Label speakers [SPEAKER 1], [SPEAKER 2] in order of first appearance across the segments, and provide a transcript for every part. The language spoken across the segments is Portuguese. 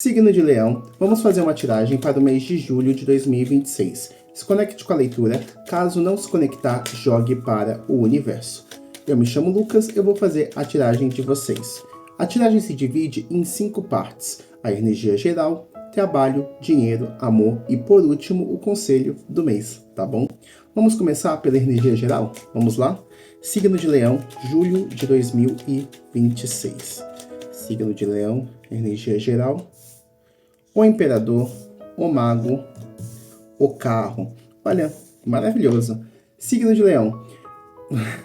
[SPEAKER 1] Signo de Leão, vamos fazer uma tiragem para o mês de julho de 2026. Se conecte com a leitura, caso não se conectar, jogue para o universo. Eu me chamo Lucas, eu vou fazer a tiragem de vocês. A tiragem se divide em 5 partes: a energia geral, trabalho, dinheiro, amor e, por último, o conselho do mês, tá bom? Vamos começar pela energia geral? Vamos lá? Signo de Leão, julho de 2026. Signo de Leão, energia geral. O imperador, o mago, o carro. Olha, maravilhoso. Signo de Leão.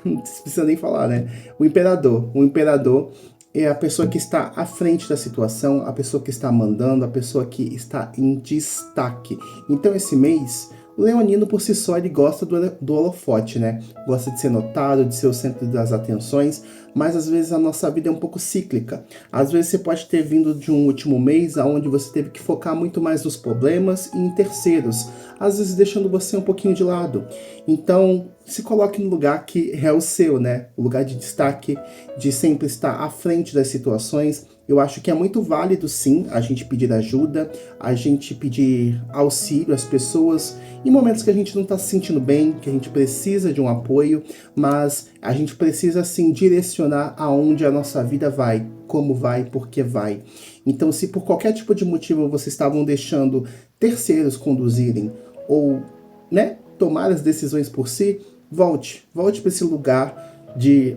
[SPEAKER 1] Não precisa nem falar, né? O imperador. O imperador é a pessoa que está à frente da situação, a pessoa que está mandando, a pessoa que está em destaque. Então, esse mês, o leonino, por si só, ele gosta do holofote, né? Gosta de ser notado, de ser o centro das atenções, mas às vezes a nossa vida é um pouco cíclica. Às vezes você pode ter vindo de um último mês onde você teve que focar muito mais nos problemas e em terceiros, às vezes deixando você um pouquinho de lado. Então, se coloque no lugar que é o seu, né? O lugar de destaque, de sempre estar à frente das situações. Eu acho que é muito válido, sim, a gente pedir ajuda, a gente pedir auxílio às pessoas em momentos que a gente não está se sentindo bem, que a gente precisa de um apoio, mas a gente precisa, sim, direcionar aonde a nossa vida vai, como vai, por que vai. Então, se por qualquer tipo de motivo vocês estavam deixando terceiros conduzirem ou, né, tomar as decisões por si, volte para esse lugar de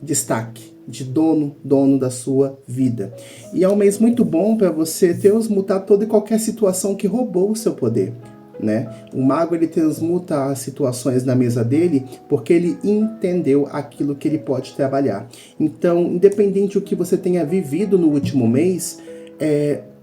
[SPEAKER 1] destaque, de dono da sua vida. E é um mês muito bom para você transmutar toda e qualquer situação que roubou o seu poder, né? O mago, ele transmuta as situações na mesa dele porque ele entendeu aquilo que ele pode trabalhar. Então, independente do que você tenha vivido no último mês,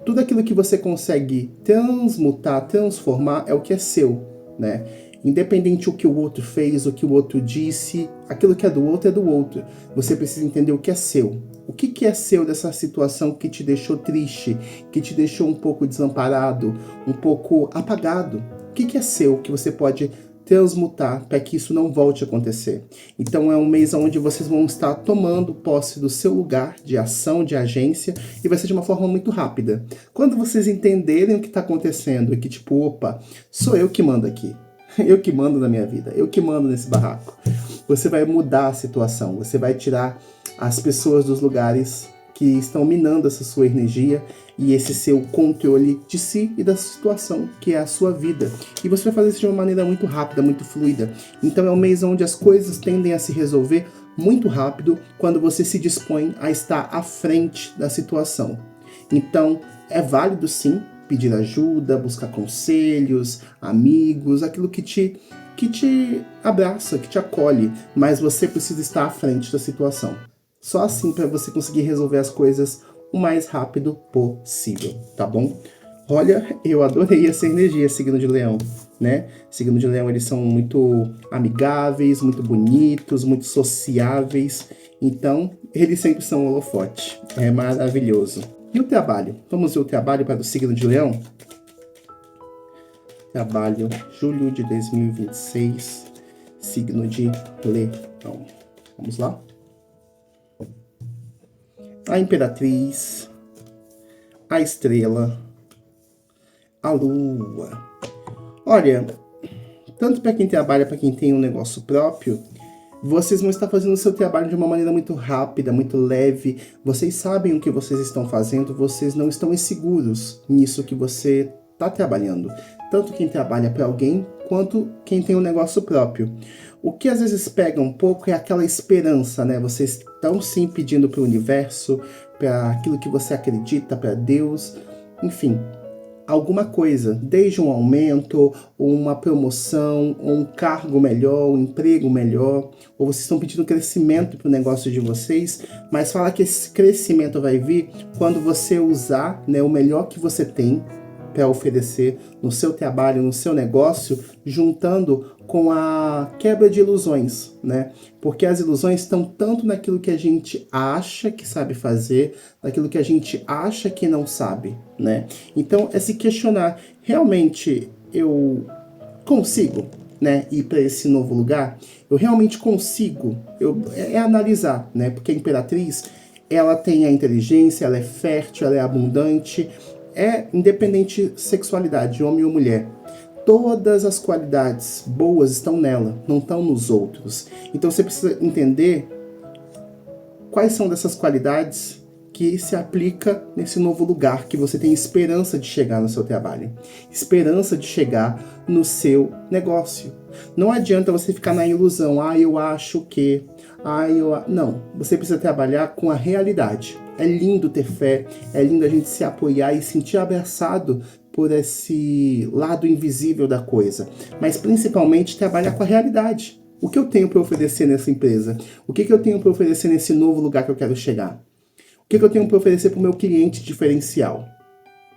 [SPEAKER 1] tudo aquilo que você consegue transmutar, transformar, é o que é seu, né? Independente do que o outro fez, o que o outro disse, aquilo que é do outro é do outro. Você precisa entender o que é seu. O que é seu dessa situação que te deixou triste, que te deixou um pouco desamparado, um pouco apagado? O que é seu que você pode transmutar para que isso não volte a acontecer? Então é um mês onde vocês vão estar tomando posse do seu lugar de ação, de agência, e vai ser de uma forma muito rápida. Quando vocês entenderem o que está acontecendo e que tipo, opa, sou eu que mando aqui. Eu que mando na minha vida, eu que mando nesse barraco. Você vai mudar a situação, você vai tirar as pessoas dos lugares que estão minando essa sua energia e esse seu controle de si e da situação que é a sua vida. E você vai fazer isso de uma maneira muito rápida, muito fluida. Então é um mês onde as coisas tendem a se resolver muito rápido quando você se dispõe a estar à frente da situação. Então é válido, sim, pedir ajuda, buscar conselhos, amigos, aquilo que te abraça, que te acolhe, mas você precisa estar à frente da situação. Só assim para você conseguir resolver as coisas o mais rápido possível, tá bom? Olha, eu adorei essa energia, signo de Leão, né? Signo de Leão, eles são muito amigáveis, muito bonitos, muito sociáveis, então eles sempre são holofote, é maravilhoso. E o trabalho? Vamos ver o trabalho para o signo de Leão? Trabalho, julho de 2026, signo de Leão. Vamos lá? A Imperatriz, a Estrela, a Lua. Olha, tanto para quem trabalha, para quem tem um negócio próprio, vocês vão estar fazendo o seu trabalho de uma maneira muito rápida, muito leve. Vocês sabem o que vocês estão fazendo, vocês não estão inseguros nisso que você está trabalhando. Tanto quem trabalha para alguém, quanto quem tem um negócio próprio. O que às vezes pega um pouco é aquela esperança, né? Vocês estão sim pedindo para o universo, para aquilo que você acredita, para Deus, enfim, alguma coisa, desde um aumento, ou uma promoção, ou um cargo melhor, um emprego melhor, ou vocês estão pedindo crescimento para o negócio de vocês, mas fala que esse crescimento vai vir quando você usar, né, o melhor que você tem para oferecer no seu trabalho, no seu negócio, juntando com a quebra de ilusões, né? Porque as ilusões estão tanto naquilo que a gente acha que sabe fazer, naquilo que a gente acha que não sabe, né? Então é se questionar, realmente eu consigo, né, ir para esse novo lugar? Eu realmente consigo? É analisar, né? Porque a Imperatriz, ela tem a inteligência, ela é fértil, ela é abundante, independente sexualidade, homem ou mulher. Todas as qualidades boas estão nela, não estão nos outros. Então você precisa entender quais são dessas qualidades que se aplica nesse novo lugar que você tem esperança de chegar no seu trabalho, esperança de chegar no seu negócio. Não adianta você ficar na ilusão, eu acho que, Não, você precisa trabalhar com a realidade. É lindo ter fé, é lindo a gente se apoiar e sentir abraçado por esse lado invisível da coisa, mas principalmente trabalhar com a realidade. O que eu tenho para oferecer nessa empresa? O que eu tenho para oferecer nesse novo lugar que eu quero chegar? O que eu tenho para oferecer para o meu cliente diferencial?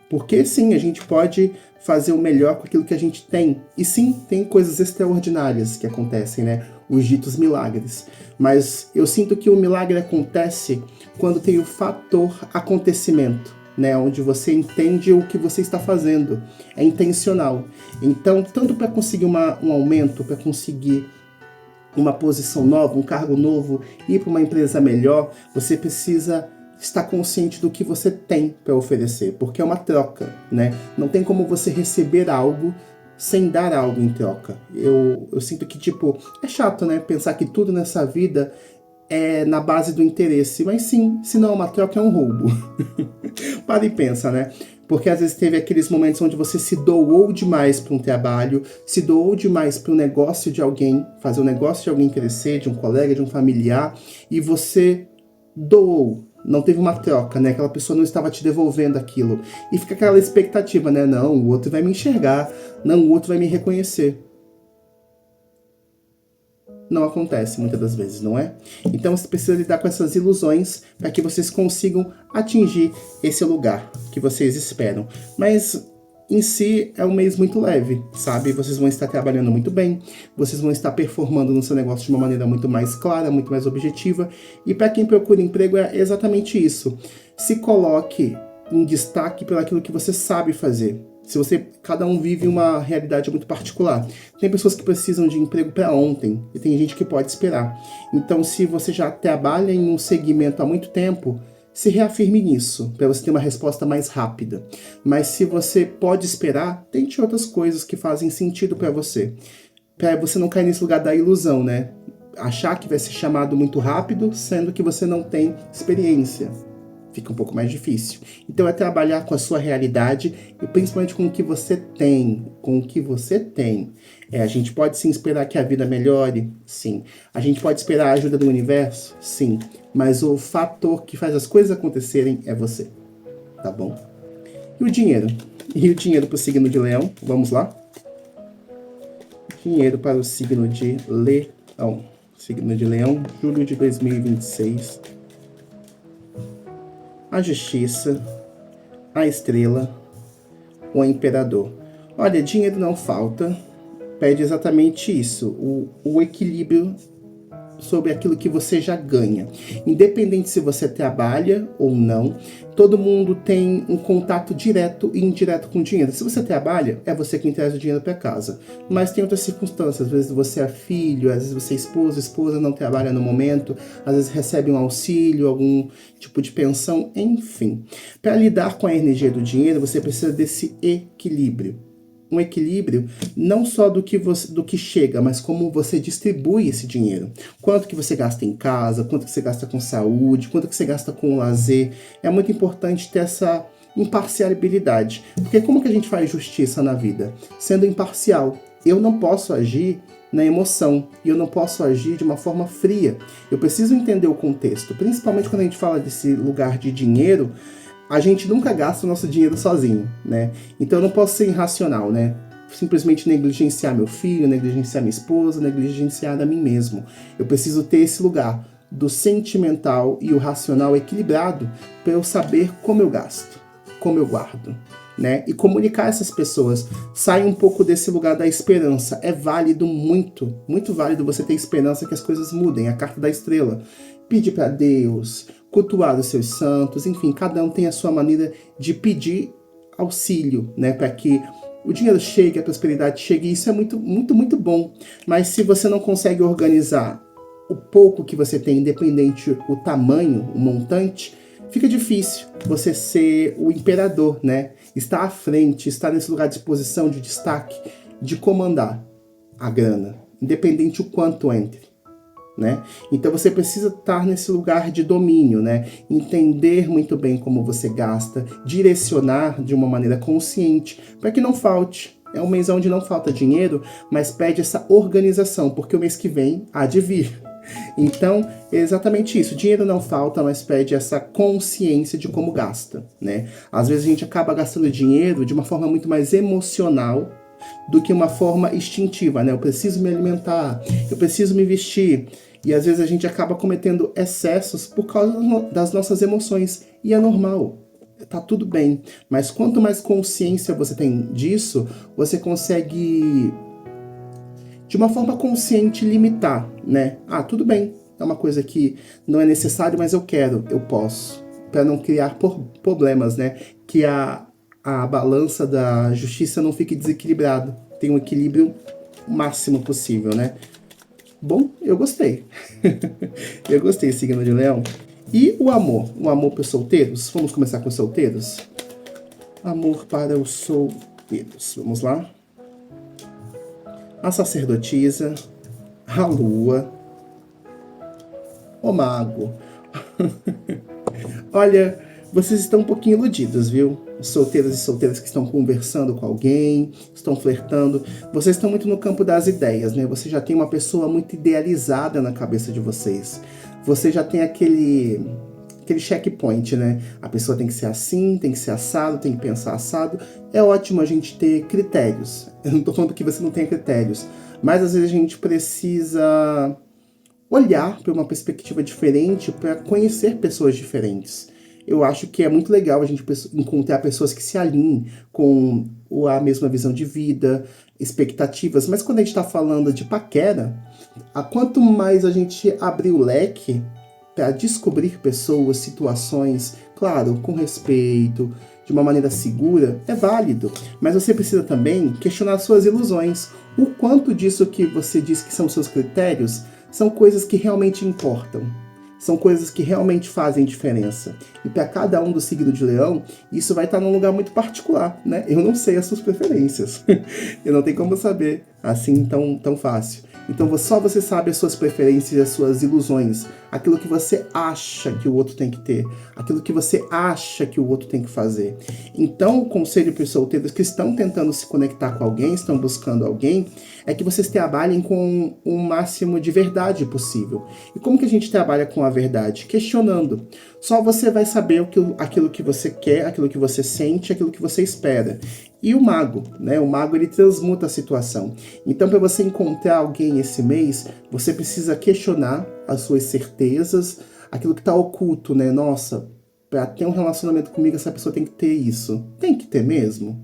[SPEAKER 1] Porque sim, a gente pode fazer o melhor com aquilo que a gente tem. E sim, tem coisas extraordinárias que acontecem, né? Os ditos milagres. Mas eu sinto que o milagre acontece quando tem o fator acontecimento, né? Onde você entende o que você está fazendo. É intencional. Então, tanto para conseguir um aumento, para conseguir uma posição nova, um cargo novo, ir para uma empresa melhor, você precisa estar consciente do que você tem para oferecer, porque é uma troca, né? Não tem como você receber algo sem dar algo em troca. Eu sinto que, é chato, né? Pensar que tudo nessa vida é na base do interesse, mas sim, se não é uma troca, é um roubo. Para e pensa, né? Porque às vezes teve aqueles momentos onde você se doou demais para um trabalho, se doou demais para o negócio de alguém, fazer o negócio de alguém crescer, de um colega, de um familiar, e você doou, não teve uma troca, né? Aquela pessoa não estava te devolvendo aquilo. E fica aquela expectativa, né? Não, o outro vai me enxergar, não, o outro vai me reconhecer. Não acontece muitas das vezes, não é? Então você precisa lidar com essas ilusões para que vocês consigam atingir esse lugar que vocês esperam. Mas em si é um mês muito leve, sabe? Vocês vão estar trabalhando muito bem, vocês vão estar performando no seu negócio de uma maneira muito mais clara, muito mais objetiva. E para quem procura emprego é exatamente isso. Se coloque em destaque pelo aquilo que você sabe fazer. Cada um vive uma realidade muito particular. Tem pessoas que precisam de emprego para ontem e tem gente que pode esperar. Então, se você já trabalha em um segmento há muito tempo, se reafirme nisso, para você ter uma resposta mais rápida. Mas se você pode esperar, tente outras coisas que fazem sentido para você não cair nesse lugar da ilusão, né? Achar que vai ser chamado muito rápido, sendo que você não tem experiência. Fica um pouco mais difícil. Então é trabalhar com a sua realidade e principalmente com o que você tem. A gente pode sim esperar que a vida melhore? Sim. A gente pode esperar a ajuda do universo? Sim. Mas o fator que faz as coisas acontecerem é você. Tá bom? E o dinheiro? E o dinheiro para o signo de Leão? Vamos lá? Dinheiro para o signo de Leão. Signo de Leão, julho de 2026. A Justiça, a Estrela, o Imperador. Olha, dinheiro não falta, pede exatamente isso, o equilíbrio sobre aquilo que você já ganha. Independente se você trabalha ou não, todo mundo tem um contato direto e indireto com o dinheiro. Se você trabalha, é você quem traz o dinheiro para casa. Mas tem outras circunstâncias, às vezes você é filho, às vezes você é esposa não trabalha no momento, às vezes recebe um auxílio, algum tipo de pensão, enfim. Para lidar com a energia do dinheiro, você precisa desse equilíbrio. Um equilíbrio não só do que chega, mas como você distribui esse dinheiro. Quanto que você gasta em casa, quanto que você gasta com saúde, quanto que você gasta com lazer. É muito importante ter essa imparcialidade. Porque como que a gente faz justiça na vida? Sendo imparcial. Eu não posso agir na emoção e eu não posso agir de uma forma fria. Eu preciso entender o contexto. Principalmente quando a gente fala desse lugar de dinheiro, a gente nunca gasta o nosso dinheiro sozinho, né? Então eu não posso ser irracional, né? Simplesmente negligenciar meu filho, negligenciar minha esposa, negligenciar a mim mesmo. Eu preciso ter esse lugar do sentimental e o racional equilibrado para eu saber como eu gasto, como eu guardo, né? E comunicar essas pessoas. Sai um pouco desse lugar da esperança. É válido, muito, muito válido você ter esperança que as coisas mudem. A carta da estrela. Pedir para Deus, cultuar os seus santos, enfim, cada um tem a sua maneira de pedir auxílio, né, para que o dinheiro chegue, a prosperidade chegue, e isso é muito, muito, muito bom. Mas se você não consegue organizar o pouco que você tem, independente o tamanho, o montante, fica difícil você ser o imperador, né? estar à frente, estar nesse lugar de exposição, de destaque, de comandar a grana, independente o quanto entre, né? Então você precisa estar nesse lugar de domínio, né? Entender muito bem como você gasta, direcionar de uma maneira consciente, para que não falte. É um mês onde não falta dinheiro, mas pede essa organização, porque o mês que vem há de vir. Então, é exatamente isso. Dinheiro não falta, mas pede essa consciência de como gasta, né? Às vezes a gente acaba gastando dinheiro de uma forma muito mais emocional do que uma forma instintiva, né? Eu preciso me alimentar, eu preciso me vestir. E às vezes a gente acaba cometendo excessos por causa das nossas emoções. E é normal. Tá tudo bem. Mas quanto mais consciência você tem disso, você consegue, de uma forma consciente, limitar, né? Ah, tudo bem. É uma coisa que não é necessário, mas eu quero, eu posso. Para não criar problemas, né? Que a balança da justiça não fique desequilibrada. Tem um equilíbrio máximo possível, né? Bom, eu gostei. Eu gostei, signo de Leão. E o amor? O amor para os solteiros? Vamos começar com os solteiros? Amor para os solteiros. Vamos lá. A sacerdotisa, a lua, o mago. Olha, vocês estão um pouquinho iludidos, viu? Solteiros e solteiras que estão conversando com alguém, estão flertando. Vocês estão muito no campo das ideias, né? Você já tem uma pessoa muito idealizada na cabeça de vocês. Você já tem aquele checkpoint, né? A pessoa tem que ser assim, tem que ser assado, tem que pensar assado. É ótimo a gente ter critérios. Eu não tô falando que você não tenha critérios, mas às vezes a gente precisa olhar para uma perspectiva diferente para conhecer pessoas diferentes. Eu acho que é muito legal a gente encontrar pessoas que se alinhem com a mesma visão de vida, expectativas, mas quando a gente está falando de paquera, quanto mais a gente abrir o leque para descobrir pessoas, situações, claro, com respeito, de uma maneira segura, é válido. Mas você precisa também questionar suas ilusões. O quanto disso que você diz que são seus critérios são coisas que realmente importam. São coisas que realmente fazem diferença. E para cada um do signo de Leão, isso vai estar num lugar muito particular, né? Eu não sei as suas preferências. Eu não tenho como saber assim tão fácil. Então só você sabe as suas preferências e as suas ilusões. Aquilo que você acha que o outro tem que ter. Aquilo que você acha que o outro tem que fazer. Então o conselho para os solteiros que estão tentando se conectar com alguém, estão buscando alguém, é que vocês trabalhem com o máximo de verdade possível. E como que a gente trabalha com a verdade? Questionando. Só você vai saber aquilo que você quer, aquilo que você sente, aquilo que você espera. E o mago, né? O mago, ele transmuta a situação. Então, para você encontrar alguém esse mês, você precisa questionar as suas certezas, aquilo que está oculto, né? Nossa, para ter um relacionamento comigo, essa pessoa tem que ter isso. Tem que ter mesmo?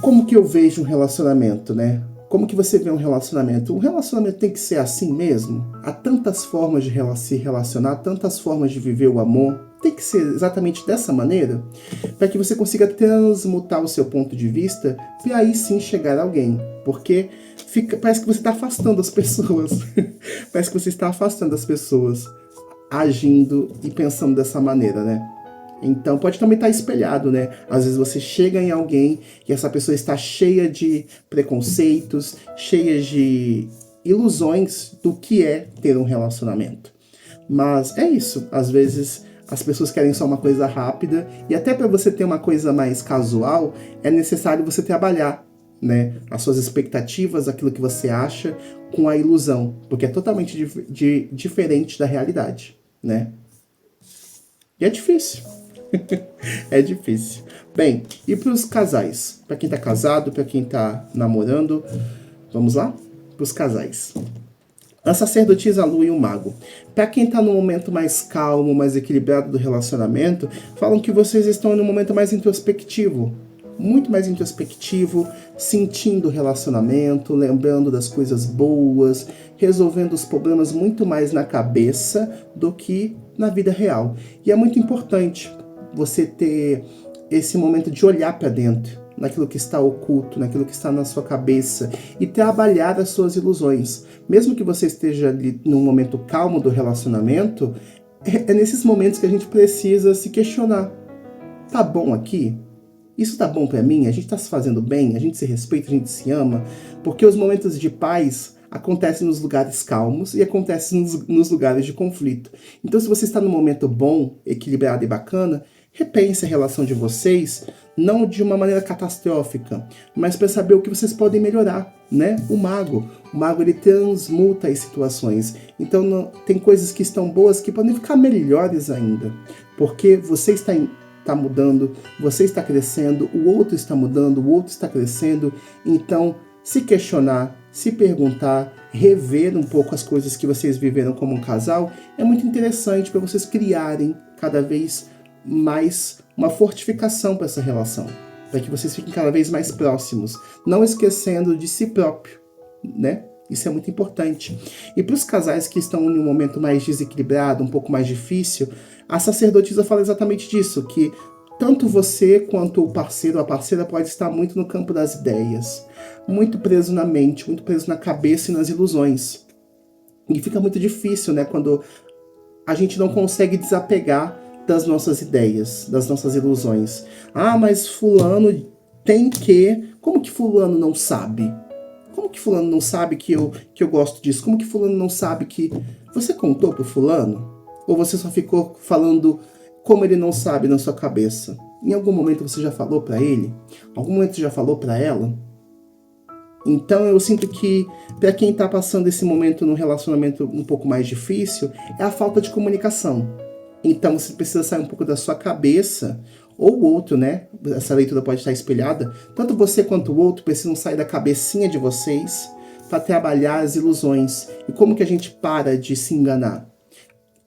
[SPEAKER 1] Como que eu vejo um relacionamento, né? Como que você vê um relacionamento? Um relacionamento tem que ser assim mesmo? Há tantas formas de se relacionar, tantas formas de viver o amor. Tem que ser exatamente dessa maneira? Para que você consiga transmutar o seu ponto de vista e aí sim chegar a alguém. Porque parece que você está afastando as pessoas. Parece que você está afastando as pessoas agindo e pensando dessa maneira, né? Então pode também estar espelhado, né? Às vezes você chega em alguém e essa pessoa está cheia de preconceitos, cheia de ilusões do que é ter um relacionamento. Mas é isso, às vezes as pessoas querem só uma coisa rápida e até para você ter uma coisa mais casual, é necessário você trabalhar, né? As suas expectativas, aquilo que você acha, com a ilusão, porque é totalmente diferente da realidade, né? E é difícil. É difícil. Bem, e para os casais? Para quem está casado, para quem está namorando, vamos lá? Para os casais. A sacerdotisa, a lua e o mago. Para quem está no momento mais calmo, mais equilibrado do relacionamento, falam que vocês estão em um momento mais introspectivo. Muito mais introspectivo, sentindo o relacionamento, lembrando das coisas boas, resolvendo os problemas muito mais na cabeça do que na vida real. E é muito importante você ter esse momento de olhar para dentro, naquilo que está oculto, naquilo que está na sua cabeça e trabalhar as suas ilusões. Mesmo que você esteja ali num momento calmo do relacionamento, é nesses momentos que a gente precisa se questionar. Tá bom aqui? Isso tá bom pra mim? A gente tá se fazendo bem? A gente se respeita? A gente se ama? Porque os momentos de paz acontecem nos lugares calmos e acontecem nos lugares de conflito. Então, se você está num momento bom, equilibrado e bacana, repense a relação de vocês, não de uma maneira catastrófica, mas para saber o que vocês podem melhorar, né? O mago ele transmuta as situações. Então, tem coisas que estão boas que podem ficar melhores ainda, porque você está mudando, você está crescendo, o outro está mudando, o outro está crescendo. Então, se questionar, se perguntar, rever um pouco as coisas que vocês viveram como um casal é muito interessante para vocês criarem cada vez mais uma fortificação para essa relação, para que vocês fiquem cada vez mais próximos, não esquecendo de si próprio, né? Isso é muito importante. E para os casais que estão em um momento mais desequilibrado, um pouco mais difícil, a sacerdotisa fala exatamente disso, que tanto você quanto o parceiro ou a parceira pode estar muito no campo das ideias, muito preso na mente, muito preso na cabeça e nas ilusões. E fica muito difícil, né, quando a gente não consegue desapegar das nossas ideias, das nossas ilusões. Ah, mas fulano tem que... Como que fulano não sabe? Como que fulano não sabe que eu gosto disso? Como que fulano não sabe que... Você contou pro fulano? Ou você só ficou falando como ele não sabe na sua cabeça? Em algum momento você já falou pra ele? Em algum momento você já falou pra ela? Então eu sinto que para quem tá passando esse momento num relacionamento um pouco mais difícil, é a falta de comunicação. Então você precisa sair um pouco da sua cabeça, ou o outro, né? Essa leitura pode estar espelhada. Tanto você quanto o outro precisam sair da cabecinha de vocês para trabalhar as ilusões. E como que a gente para de se enganar?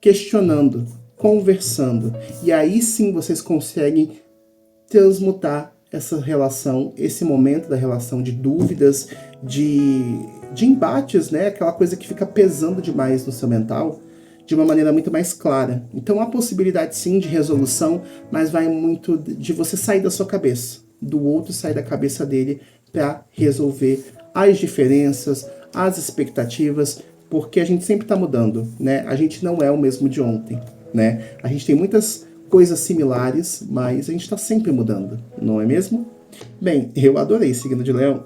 [SPEAKER 1] Questionando, conversando. E aí sim vocês conseguem transmutar essa relação, esse momento da relação de dúvidas, de embates, né? Aquela coisa que fica pesando demais no seu mental, de uma maneira muito mais clara. Então há possibilidade sim de resolução, mas vai muito de você sair da sua cabeça, do outro sair da cabeça dele para resolver as diferenças, as expectativas, porque a gente sempre está mudando, né? A gente não é o mesmo de ontem, né? A gente tem muitas coisas similares, mas a gente está sempre mudando, não é mesmo? Bem, eu adorei signo de Leão.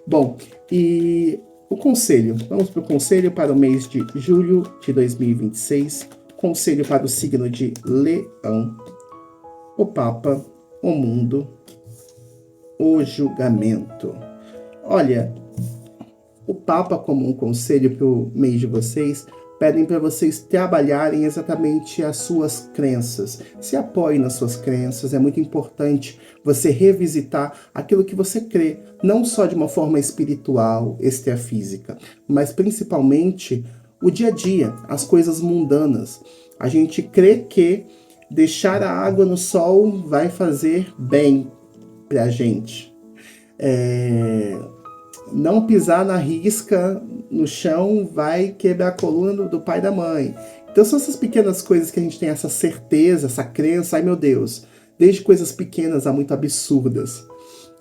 [SPEAKER 1] Bom, e o conselho. Vamos para o conselho para o mês de julho de 2026. Conselho para o signo de Leão. O Papa, o mundo, o julgamento. Olha, o Papa, como um conselho para o mês de vocês, pedem para vocês trabalharem exatamente as suas crenças. Se apoiem nas suas crenças, é muito importante você revisitar aquilo que você crê, não só de uma forma espiritual, extrafísica, mas principalmente o dia a dia, as coisas mundanas. A gente crê que deixar a água no sol vai fazer bem para a gente. Não pisar na risca no chão vai quebrar a coluna do pai e da mãe. Então são essas pequenas coisas que a gente tem essa certeza, essa crença, ai meu Deus, desde coisas pequenas a muito absurdas,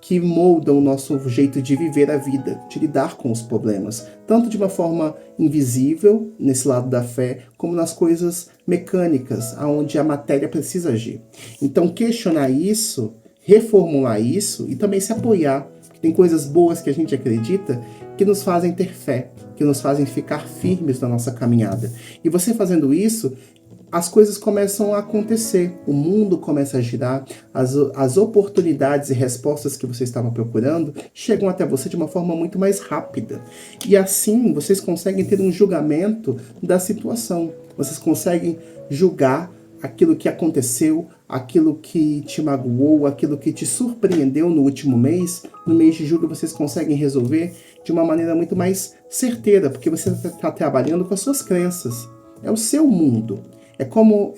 [SPEAKER 1] que moldam o nosso jeito de viver a vida, de lidar com os problemas, tanto de uma forma invisível, nesse lado da fé, como nas coisas mecânicas, onde a matéria precisa agir. Então questionar isso, reformular isso e também se apoiar. Tem coisas boas que a gente acredita que nos fazem ter fé, que nos fazem ficar firmes na nossa caminhada. E você fazendo isso, as coisas começam a acontecer, o mundo começa a girar, as oportunidades e respostas que você estava procurando chegam até você de uma forma muito mais rápida. E assim vocês conseguem ter um julgamento da situação, vocês conseguem julgar aquilo que aconteceu, aquilo que te magoou, aquilo que te surpreendeu no último mês. No mês de julho vocês conseguem resolver de uma maneira muito mais certeira, porque você está trabalhando com as suas crenças. É o seu mundo,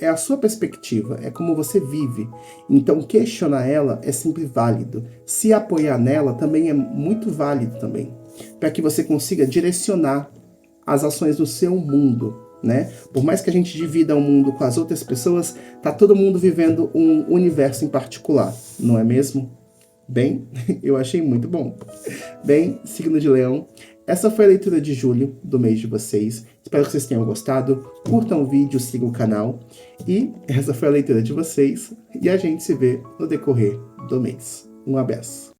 [SPEAKER 1] é a sua perspectiva, é como você vive. Então questionar ela é sempre válido. Se apoiar nela também é muito válido também, para que você consiga direcionar as ações do seu mundo. Né? Por mais que a gente divida o mundo com as outras pessoas, tá todo mundo vivendo um universo em particular, não é mesmo? Bem, eu achei muito bom. Bem, signo de Leão, Essa foi a leitura de julho do mês de vocês. Espero que vocês tenham gostado. Curtam o vídeo, sigam o canal. E essa foi a leitura de vocês. E a gente se vê no decorrer do mês. Um abraço.